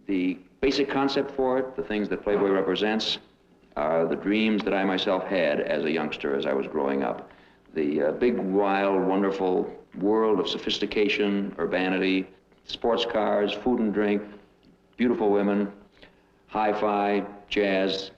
The basic concept for it, the things that Playboy represents, are the dreams that I myself had as a youngster as I was growing up. The big, wild, wonderful world of sophistication, urbanity, sports cars, food and drink, beautiful women, hi-fi, jazz.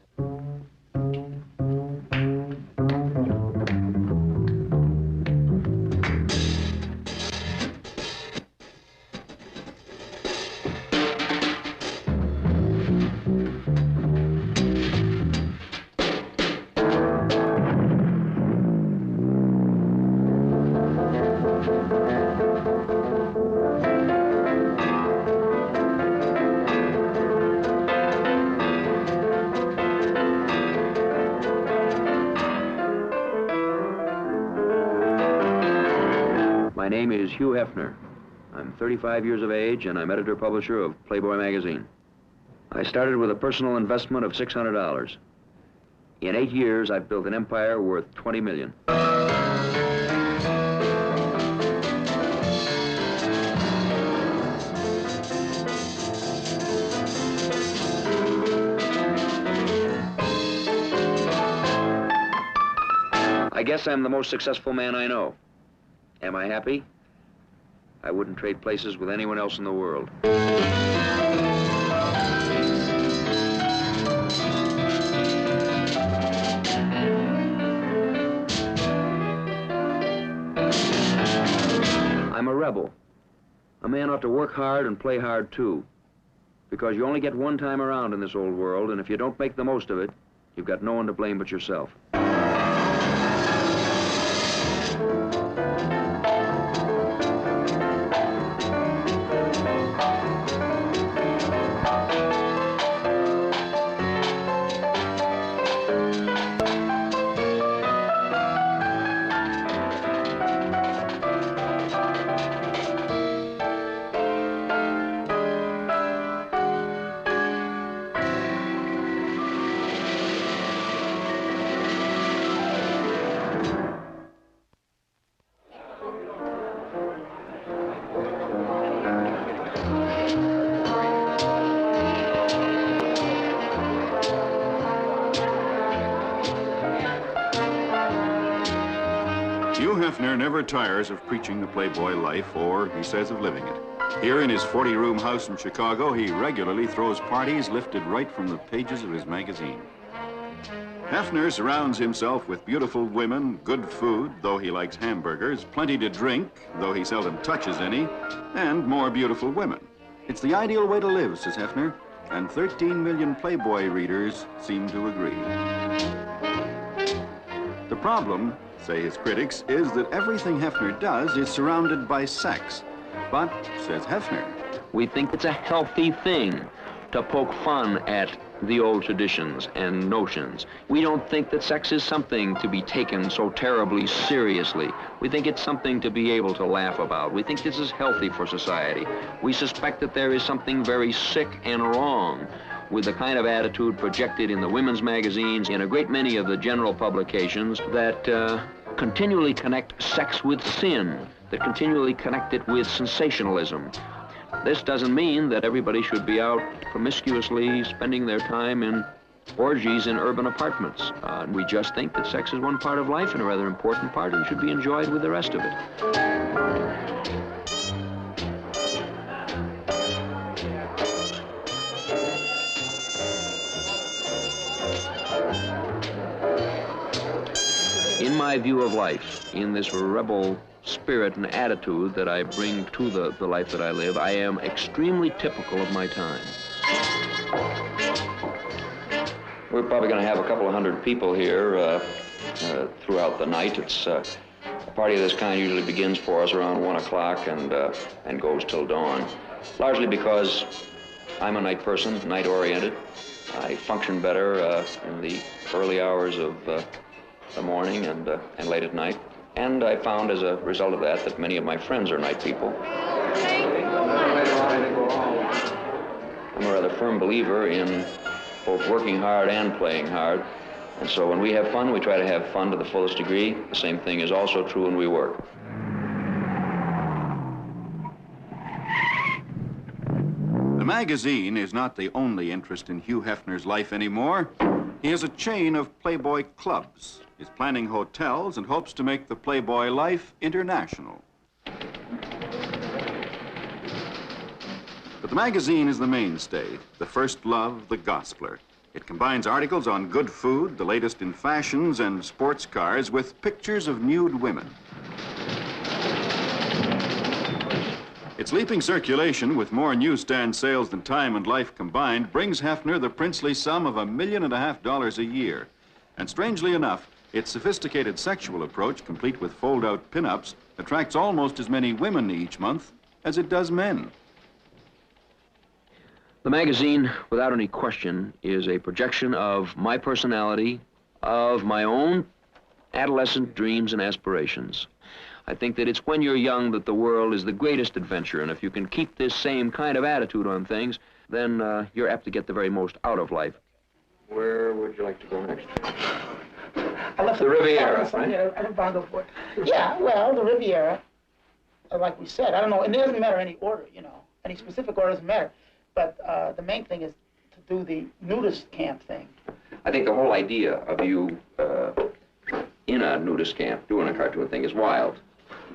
My name is Hugh Hefner. I'm 35 years of age, and I'm editor-publisher of Playboy magazine. I started with a personal investment of $600. In 8 years, I've built an empire worth $20 million. I guess I'm the most successful man I know. Am I happy? I wouldn't trade places with anyone else in the world. I'm a rebel. A man ought to work hard and play hard too, because you only get one time around in this old world, and if you don't make the most of it, you've got no one to blame but yourself. Hugh Hefner never tires of preaching the Playboy life, or, he says, of living it. Here in his 40-room house in Chicago, he regularly throws parties lifted right from the pages of his magazine. Hefner surrounds himself with beautiful women, good food, though he likes hamburgers, plenty to drink, though he seldom touches any, and more beautiful women. It's the ideal way to live, says Hefner, and 13 million Playboy readers seem to agree. The problem, say his critics, is that everything Hefner does is surrounded by sex. But, says Hefner, we think it's a healthy thing to poke fun at the old traditions and notions. We don't think that sex is something to be taken so terribly seriously. We think it's something to be able to laugh about. We think this is healthy for society. We suspect that there is something very sick and wrong with the kind of attitude projected in the women's magazines, in a great many of the general publications that continually connect sex with sin, that continually connect it with sensationalism. This doesn't mean that everybody should be out promiscuously spending their time in orgies in urban apartments. We just think that sex is one part of life and a rather important part and should be enjoyed with the rest of it. In my view of life, in this rebel spirit and attitude that I bring to the life that I live, I am extremely typical of my time. We're probably going to have a couple of hundred people here throughout the night. It's a party of this kind usually begins for us around 1 o'clock and goes till dawn, largely because I'm a night person, night-oriented. I function better in the early hours of the morning and late at night. And I found as a result of that many of my friends are night people. I'm a rather firm believer in both working hard and playing hard. And so when we have fun, we try to have fun to the fullest degree. The same thing is also true when we work. The magazine is not the only interest in Hugh Hefner's life anymore. He has a chain of Playboy clubs, is planning hotels, and hopes to make the Playboy life international. But the magazine is the mainstay, the first love, the gospeler. It combines articles on good food, the latest in fashions, and sports cars with pictures of nude women. Its leaping circulation, with more newsstand sales than Time and Life combined, brings Hefner the princely sum of $1.5 million a year. And strangely enough, its sophisticated sexual approach, complete with fold-out pin-ups, attracts almost as many women each month as it does men. The magazine, without any question, is a projection of my personality, of my own adolescent dreams and aspirations. I think that it's when you're young that the world is the greatest adventure, and if you can keep this same kind of attitude on things, then you're apt to get the very most out of life. Where would you like to go next? I left the Riviera, right? Yeah, I don't want to go for it. Yeah, well, the Riviera, like we said, I don't know, and it doesn't matter any order, you know. Any specific order doesn't matter. But the main thing is to do the nudist camp thing. I think the whole idea of you in a nudist camp doing a cartoon thing is wild.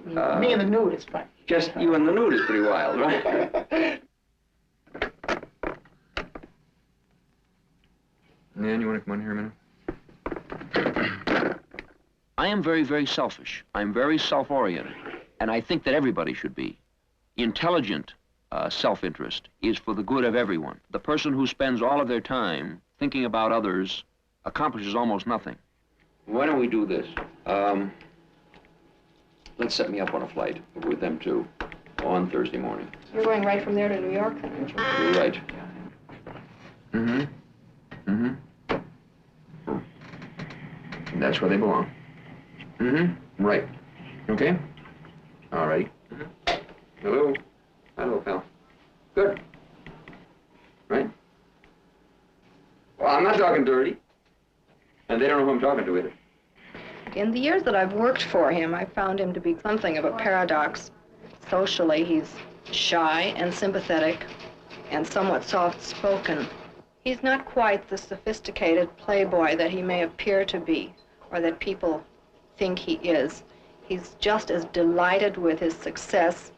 Me and the nude is fine. Just you and the nude is pretty wild, right? Nan, you want to come on here a minute? I am very, very selfish. I'm very self-oriented. And I think that everybody should be. Intelligent self-interest is for the good of everyone. The person who spends all of their time thinking about others accomplishes almost nothing. Why don't we do this? Let's set me up on a flight with them two on Thursday morning. You're going right from there to New York, then, aren't you? You're right. Mm-hmm. Mm-hmm. And that's where they belong. Mm-hmm. Right. Okay? All right. Mm-hmm. Hello. Hello, pal. Good. Right? Well, I'm not talking dirty. And they don't know who I'm talking to either. In the years that I've worked for him, I found him to be something of a paradox. Socially, he's shy and sympathetic and somewhat soft-spoken. He's not quite the sophisticated playboy that he may appear to be, or that people think he is. He's just as delighted with his success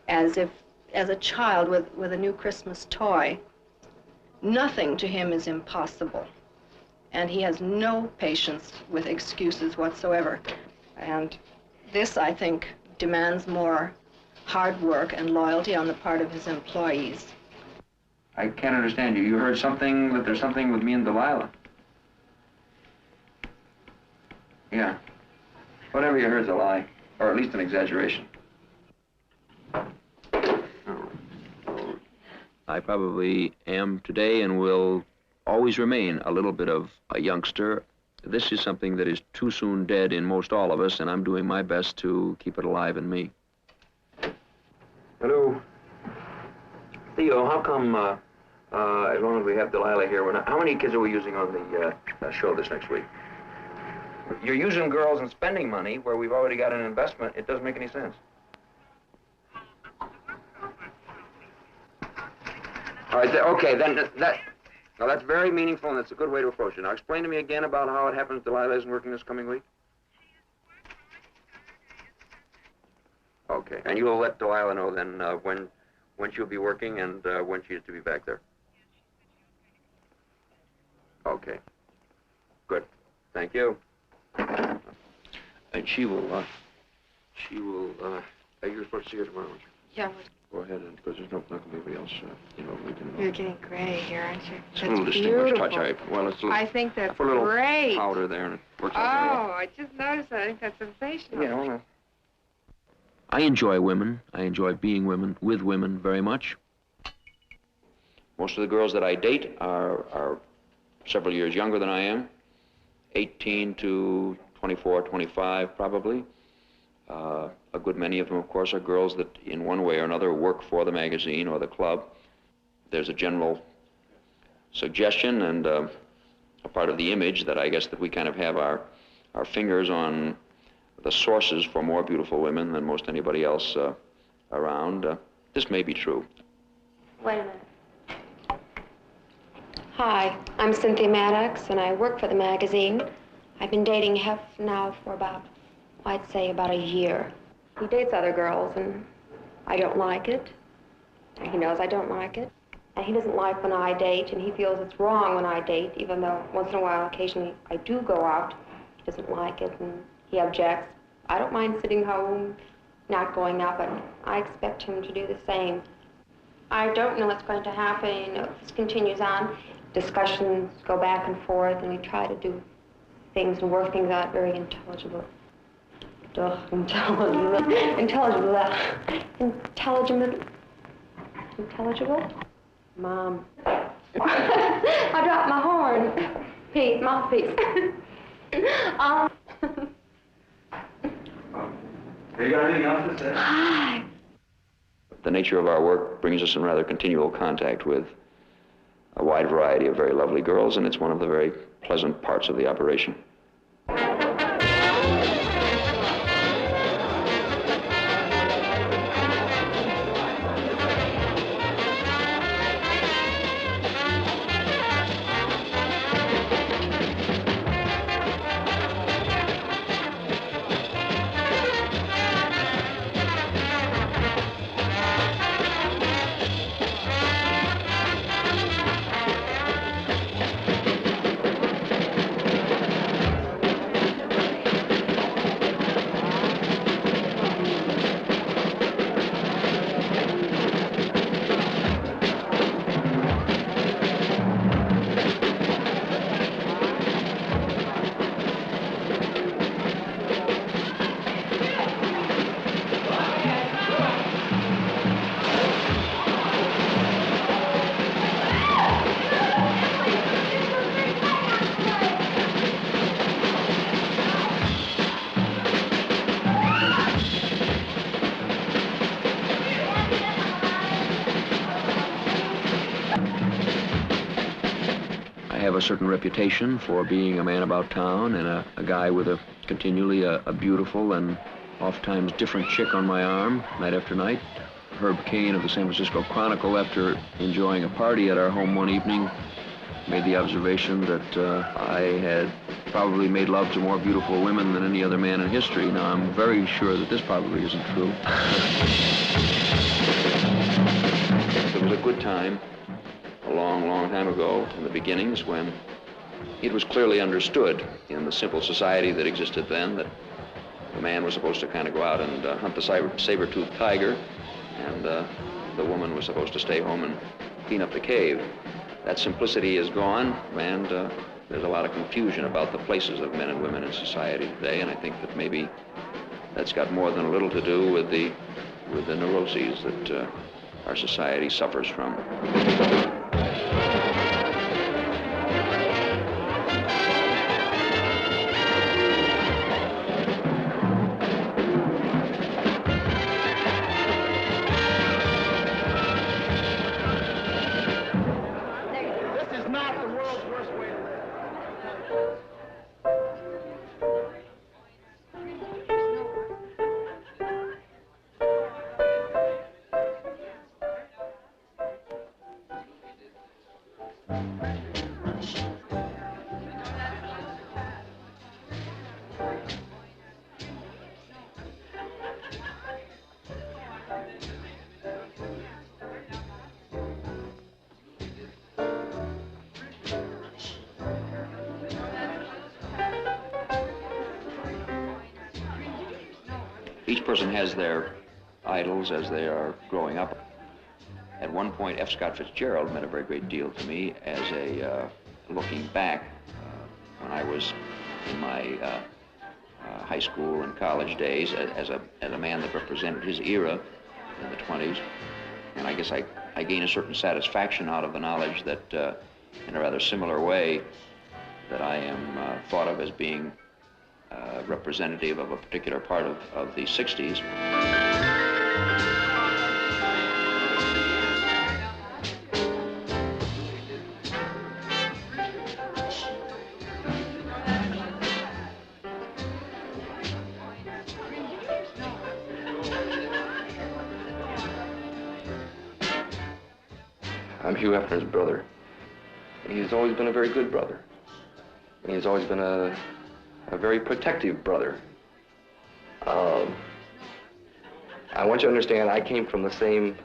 as a child with a new Christmas toy. Nothing to him is impossible. And he has no patience with excuses whatsoever. And this, I think, demands more hard work and loyalty on the part of his employees. I can't understand you. You heard something, that there's something with me and Delilah. Yeah. Whatever you heard's a lie, or at least an exaggeration. I probably am today and will always remain a little bit of a youngster. This is something that is too soon dead in most all of us, and I'm doing my best to keep it alive in me. Hello. Theo, how come, as long as we have Delilah here, how many kids are we using on the show this next week? You're using girls and spending money where we've already got an investment. It doesn't make any sense. All right, okay, then now that's very meaningful, and it's a good way to approach it. Now explain to me again about how it happens Delilah isn't working this coming week. Okay, and you'll let Delilah know then when she'll be working and when she is to be back there. Okay, good, thank you. And she will, you're supposed to see her tomorrow, aren't you? Yeah. Go ahead, and because there's not going to be anybody else, you know, we can... You're getting gray here, aren't you? It's a little distinguished touch. Well, it's a little... I think that's a little great. Powder there, and it works out very well. Oh, I just noticed that. I think that's sensational. Yeah, well, I enjoy women. I enjoy being with women very much. Most of the girls that I date are several years younger than I am. 18 to 24, 25, probably. A good many of them, of course, are girls that in one way or another work for the magazine or the club. There's a general suggestion and a part of the image that I guess that we kind of have our fingers on the sources for more beautiful women than most anybody else around. This may be true. Wait a minute. Hi, I'm Cynthia Maddox, and I work for the magazine. I've been dating Hef now for about, I'd say, about a year. He dates other girls, and I don't like it. And he knows I don't like it. And he doesn't like when I date, and he feels it's wrong when I date, even though once in a while, occasionally, I do go out. He doesn't like it, and he objects. I don't mind sitting home, not going out, but I expect him to do the same. I don't know what's going to happen. You know, if this continues on, discussions go back and forth, and we try to do things and work things out very intelligibly. Intelligible? Mom. I dropped my horn. Mouthpiece. You got anything else to say? Hi. The nature of our work brings us in rather continual contact with a wide variety of very lovely girls, and it's one of the very pleasant parts of the operation. I have a certain reputation for being a man about town and a guy with continually a beautiful and oftentimes different chick on my arm night after night. Herb Cain of the San Francisco Chronicle, after enjoying a party at our home one evening, made the observation that I had probably made love to more beautiful women than any other man in history. Now, I'm very sure that this probably isn't true. It was a good time, a long, long time ago, in the beginnings, when it was clearly understood in the simple society that existed then that the man was supposed to kind of go out and hunt the saber-toothed tiger, and the woman was supposed to stay home and clean up the cave. That simplicity is gone, and there's a lot of confusion about the places of men and women in society today, and I think that maybe that's got more than a little to do with the neuroses that our society suffers from. Each person has their idols as they are growing up. At one point, F. Scott Fitzgerald meant a very great deal to me as a, looking back, when I was in my high school and college days, as a man that represented his era in the 20s. And I guess I gain a certain satisfaction out of the knowledge that, in a rather similar way, that I am thought of as being representative of a particular part of the 60s. I'm Hugh Hefner's brother. He's always been a very good brother. He's always been a very protective brother. I want you to understand, I came from the same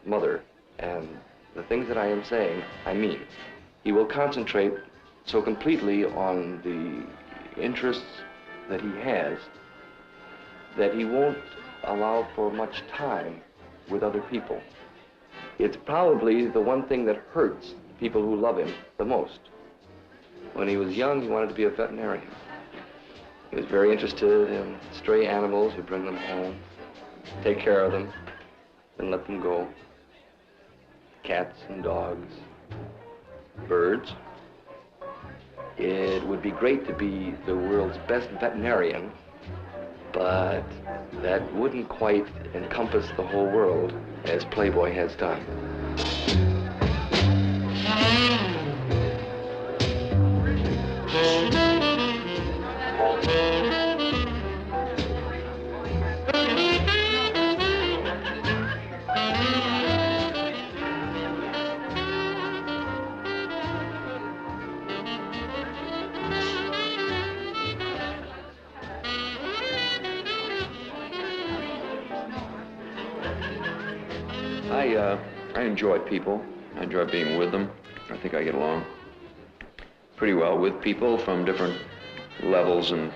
mother, and the things that I am saying, I mean. He will concentrate so completely on the interests that he has that he won't allow for much time with other people. It's probably the one thing that hurts people who love him the most. When he was young, he wanted to be a veterinarian. He was very interested in stray animals. He'd bring them home, take care of them, then let them go. Cats and dogs, birds. It would be great to be the world's best veterinarian, but that wouldn't quite encompass the whole world as Playboy has done. I enjoy people. I enjoy being with them. I think I get along pretty well with people from different levels and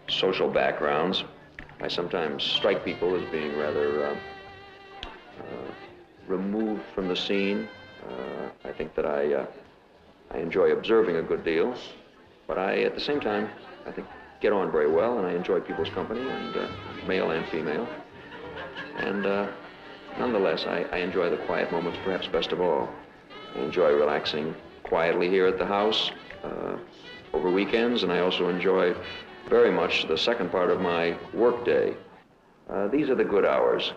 social backgrounds. I sometimes strike people as being rather removed from the scene. I think that I enjoy observing a good deal, but at the same time, I think get on very well, and I enjoy people's company, and male and female. And nonetheless, I enjoy the quiet moments perhaps best of all. I enjoy relaxing quietly here at the house over weekends, and I also enjoy very much the second part of my work day. These are the good hours.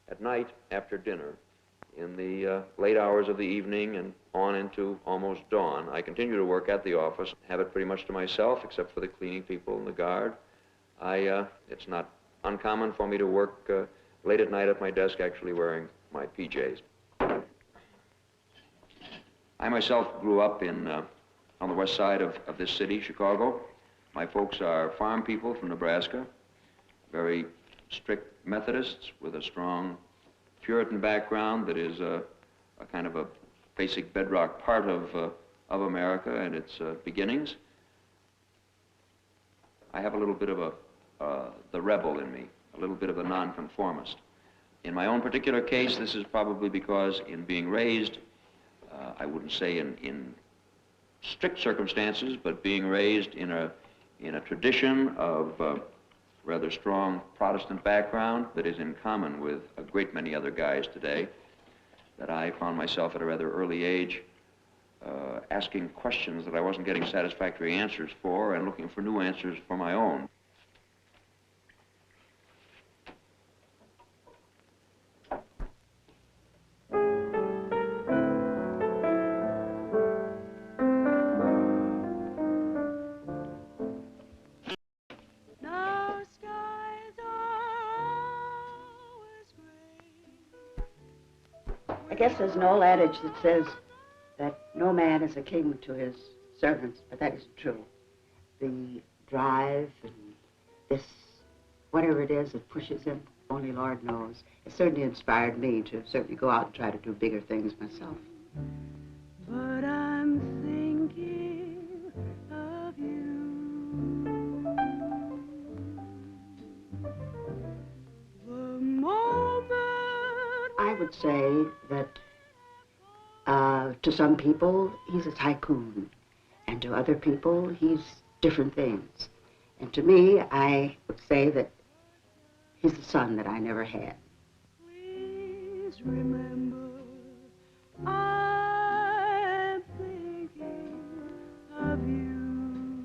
At night, after dinner, in the late hours of the evening and on into almost dawn, I continue to work at the office, have it pretty much to myself, except for the cleaning people and the guard. It's not uncommon for me to work late at night at my desk, actually wearing my PJs. I myself grew up on the west side of this city, Chicago. My folks are farm people from Nebraska, very strict Methodists with a strong Puritan background that is a kind of a basic bedrock part of America and its beginnings. I have a little bit of the rebel in me, a little bit of a nonconformist. In my own particular case, this is probably because in being raised, I wouldn't say in strict circumstances, but being raised in a tradition of rather strong Protestant background that is in common with a great many other guys today, that I found myself at a rather early age asking questions that I wasn't getting satisfactory answers for and looking for new answers for my own. I guess there's an old adage that says that no man is a king to his servants, but that isn't true. The drive and this, whatever it is that pushes him, only Lord knows. It certainly inspired me to certainly go out and try to do bigger things myself. But I'm thinking of you. The moment I would say that to some people, he's a tycoon, and to other people, he's different things. And to me, I would say that he's the son that I never had. please remember, I'm thinking of you.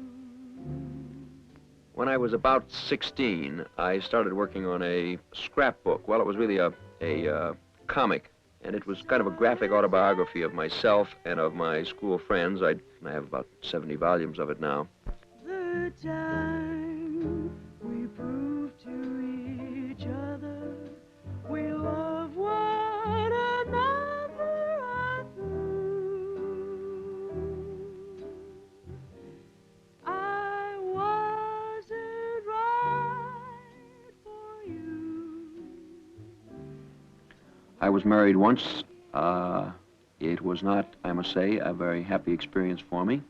When I was about 16, I started working on a scrapbook. Well, it was really a comic, and it was kind of a graphic autobiography of myself and of my school friends. I have about 70 volumes of it now. the time we proved to each other we love one another right through. I wasn't right for you. I was married once. It was not, I must say, a very happy experience for me.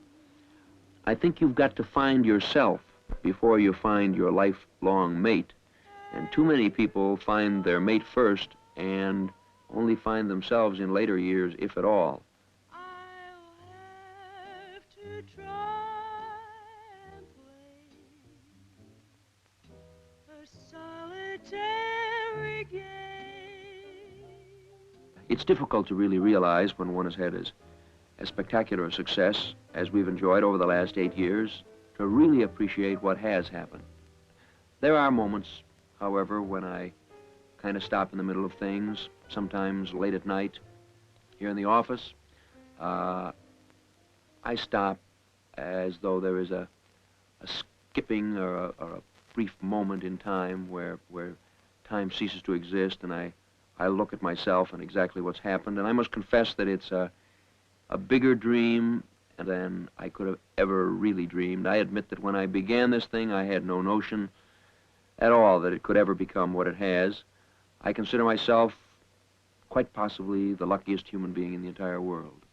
I think you've got to find yourself before you find your lifelong mate. And too many people find their mate first and only find themselves in later years, if at all. I'll have to try and play a solitary game. It's difficult to really realize when one has had as spectacular a success as we've enjoyed over the last 8 years, to really appreciate what has happened. There are moments, however, when I kind of stop in the middle of things, sometimes late at night here in the office. I stop as though there is a skipping or a brief moment in time where time ceases to exist, and I look at myself and exactly what's happened, and I must confess that it's a bigger dream than I could have ever really dreamed. I admit that when I began this thing, I had no notion at all that it could ever become what it has. I consider myself quite possibly the luckiest human being in the entire world.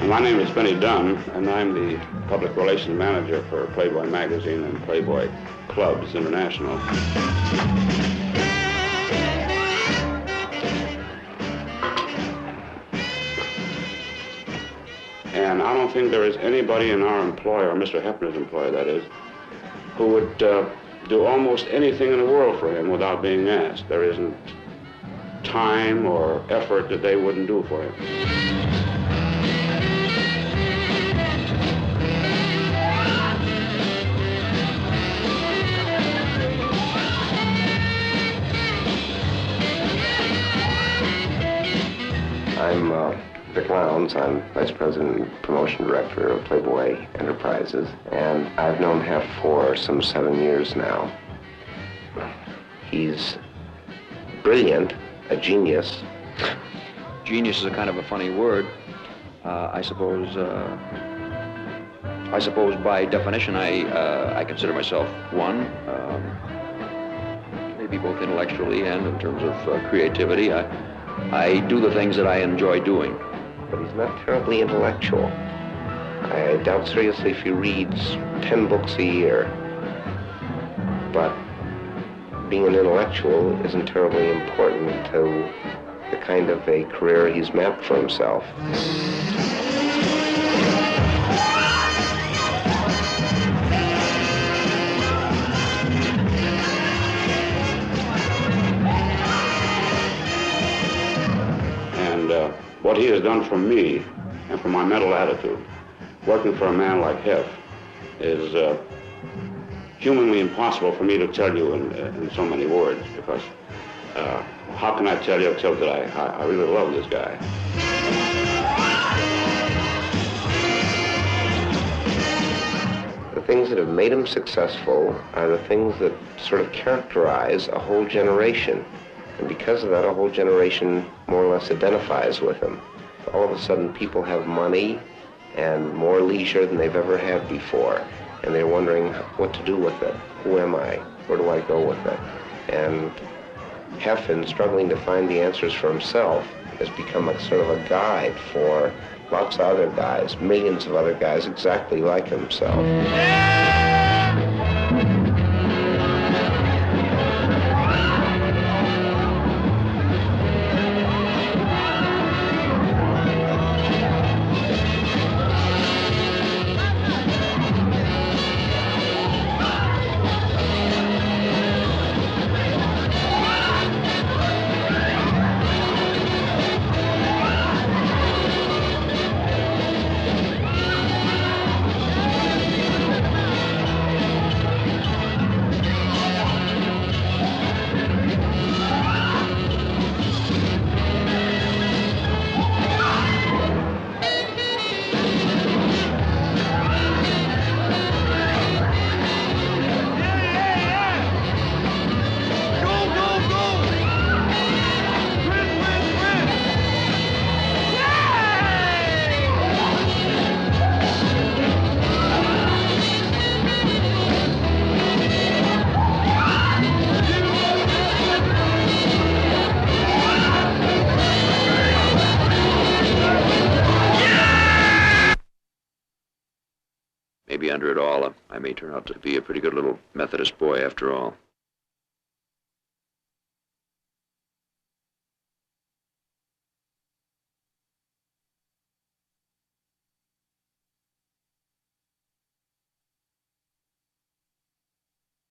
My name is Benny Dunn, and I'm the public relations manager for Playboy magazine and Playboy Clubs International. And I don't think there is anybody in our employ, or Mr. Hefner's employ, that is, who would do almost anything in the world for him without being asked. There isn't time or effort that they wouldn't do for him. I'm Vic Lowndes. I'm Vice President and Promotion Director of Playboy Enterprises, and I've known Hef for some 7 years now. He's brilliant, a genius. Genius is a kind of a funny word. I suppose by definition I consider myself one, maybe both intellectually and in terms of creativity. I do the things that I enjoy doing. But he's not terribly intellectual. I doubt seriously if he reads 10 books a year. But being an intellectual isn't terribly important to the kind of a career he's mapped for himself. What he has done for me and for my mental attitude, working for a man like Hef, is humanly impossible for me to tell you in so many words, because how can I tell you except that I really love this guy. The things that have made him successful are the things that sort of characterize a whole generation. And because of that, a whole generation more or less identifies with him. All of a sudden, people have money and more leisure than they've ever had before. And they're wondering what to do with it. Who am I? Where do I go with it? And Hef, in struggling to find the answers for himself, has become a sort of a guide for lots of other guys, millions of other guys exactly like himself. Maybe under it all, I may turn out to be a pretty good little Methodist boy after all.